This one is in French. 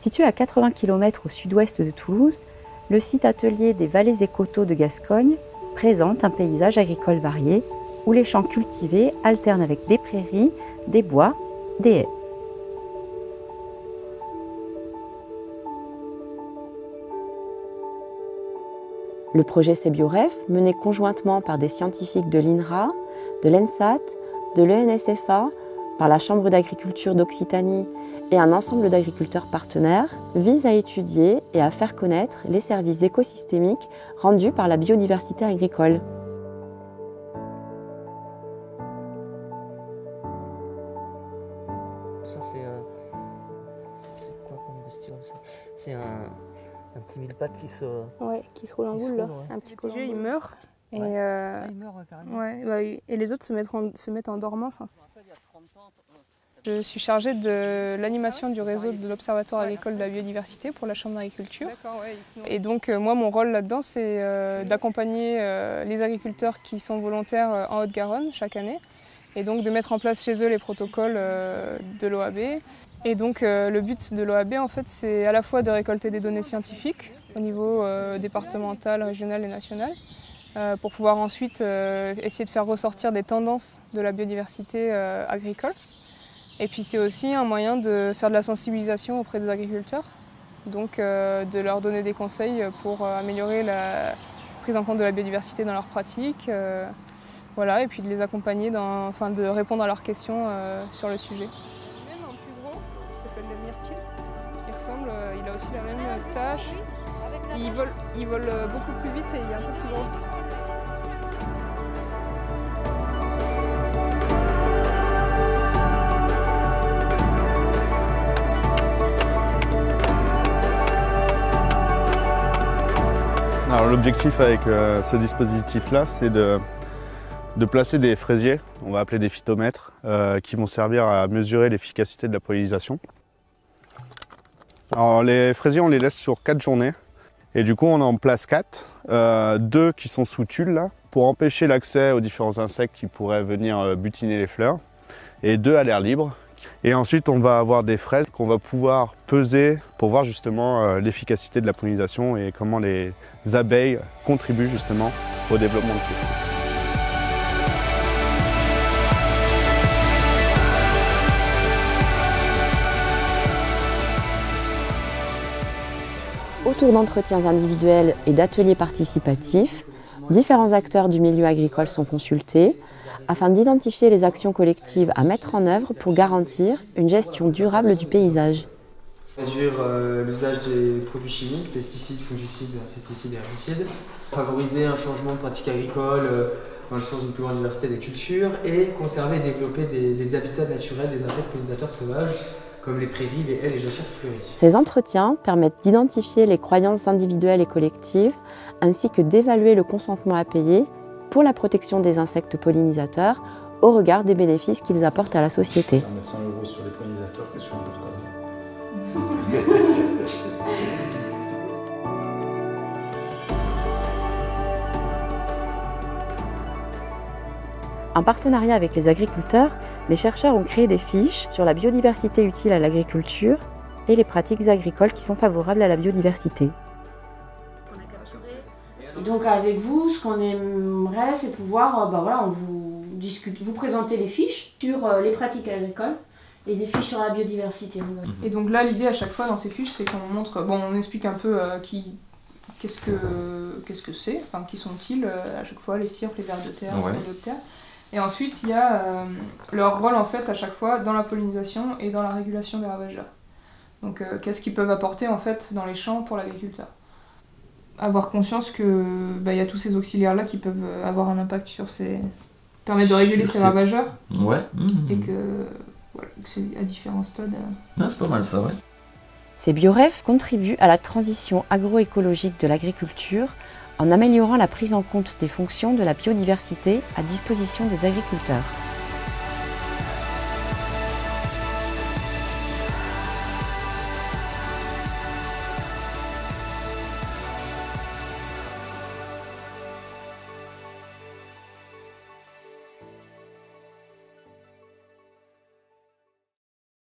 Situé à 80 km au sud-ouest de Toulouse, le site atelier des Vallées et Coteaux de Gascogne présente un paysage agricole varié où les champs cultivés alternent avec des prairies, des bois, des haies. Le projet CBioRef, mené conjointement par des scientifiques de l'INRA, de l'ENSAT, de l'ENSFA, par la Chambre d'agriculture d'Occitanie et un ensemble d'agriculteurs partenaires, vise à étudier et à faire connaître les services écosystémiques rendus par la biodiversité agricole. Ça c'est quoi comme bestiole ça? C'est un petit mille-pattes qui se... Ouais, qui se roule en boule là, ouais. un petit collier, il meurt. Et, il meurt carrément. ouais, et les autres se mettent en dormance. Je suis chargée de l'animation du réseau de l'Observatoire agricole de la biodiversité pour la Chambre d'agriculture. Et donc moi mon rôle là-dedans c'est d'accompagner les agriculteurs qui sont volontaires en Haute-Garonne chaque année. Et donc de mettre en place chez eux les protocoles de l'OAB. Et donc le but de l'OAB en fait c'est à la fois de récolter des données scientifiques au niveau départemental, régional et national pour pouvoir ensuite essayer de faire ressortir des tendances de la biodiversité agricole. Et puis c'est aussi un moyen de faire de la sensibilisation auprès des agriculteurs, donc de leur donner des conseils pour améliorer la prise en compte de la biodiversité dans leurs pratiques. Voilà, et puis de les accompagner, de répondre à leurs questions sur le sujet. Même un plus gros, qui s'appelle le myrtille. Il a aussi la même tâche. Il vole beaucoup plus vite et il est un peu plus gros. L'objectif avec ce dispositif-là, c'est de placer des fraisiers, on va appeler des phytomètres, qui vont servir à mesurer l'efficacité de la pollinisation. Alors, les fraisiers, on les laisse sur 4 journées, et du coup on en place 4, 2 qui sont sous tulle là, pour empêcher l'accès aux différents insectes qui pourraient venir butiner les fleurs, et 2 à l'air libre. Et ensuite, on va avoir des fraises qu'on va pouvoir peser pour voir justement l'efficacité de la pollinisation et comment les abeilles contribuent justement au développement de ces fruits. Autour d'entretiens individuels et d'ateliers participatifs, différents acteurs du milieu agricole sont consultés afin d'identifier les actions collectives à mettre en œuvre pour garantir une gestion durable du paysage. Réduire l'usage des produits chimiques, pesticides, fongicides, insecticides et herbicides. Favoriser un changement de pratique agricole dans le sens d'une plus grande diversité des cultures et conserver et développer des habitats naturels des insectes pollinisateurs sauvages comme les prairies, les haies, les jachères fleuries. Ces entretiens permettent d'identifier les croyances individuelles et collectives ainsi que d'évaluer le consentement à payer pour la protection des insectes pollinisateurs au regard des bénéfices qu'ils apportent à la société. On va mettre 100 € sur les pollinisateurs que sur un portable. En partenariat avec les agriculteurs, les chercheurs ont créé des fiches sur la biodiversité utile à l'agriculture et les pratiques agricoles qui sont favorables à la biodiversité. Donc avec vous, ce qu'on aimerait, c'est pouvoir, on vous présenter les fiches sur les pratiques agricoles et des fiches sur la biodiversité. Et donc là, l'idée à chaque fois dans ces fiches, c'est qu'on montre, on explique un peu qu'est-ce que c'est, enfin qui sont-ils à chaque fois, les cirques, les vers de terre, les diptères. Et ensuite, il y a leur rôle en fait à chaque fois dans la pollinisation et dans la régulation des ravageurs. Donc qu'est-ce qu'ils peuvent apporter en fait dans les champs pour l'agriculteur. Avoir conscience que y a tous ces auxiliaires là qui peuvent avoir un impact sur permettre de réguler ces ravageurs. Et que c'est à différents stades. C'est pas mal ça, ouais. CBioRef contribue à la transition agroécologique de l'agriculture en améliorant la prise en compte des fonctions de la biodiversité à disposition des agriculteurs.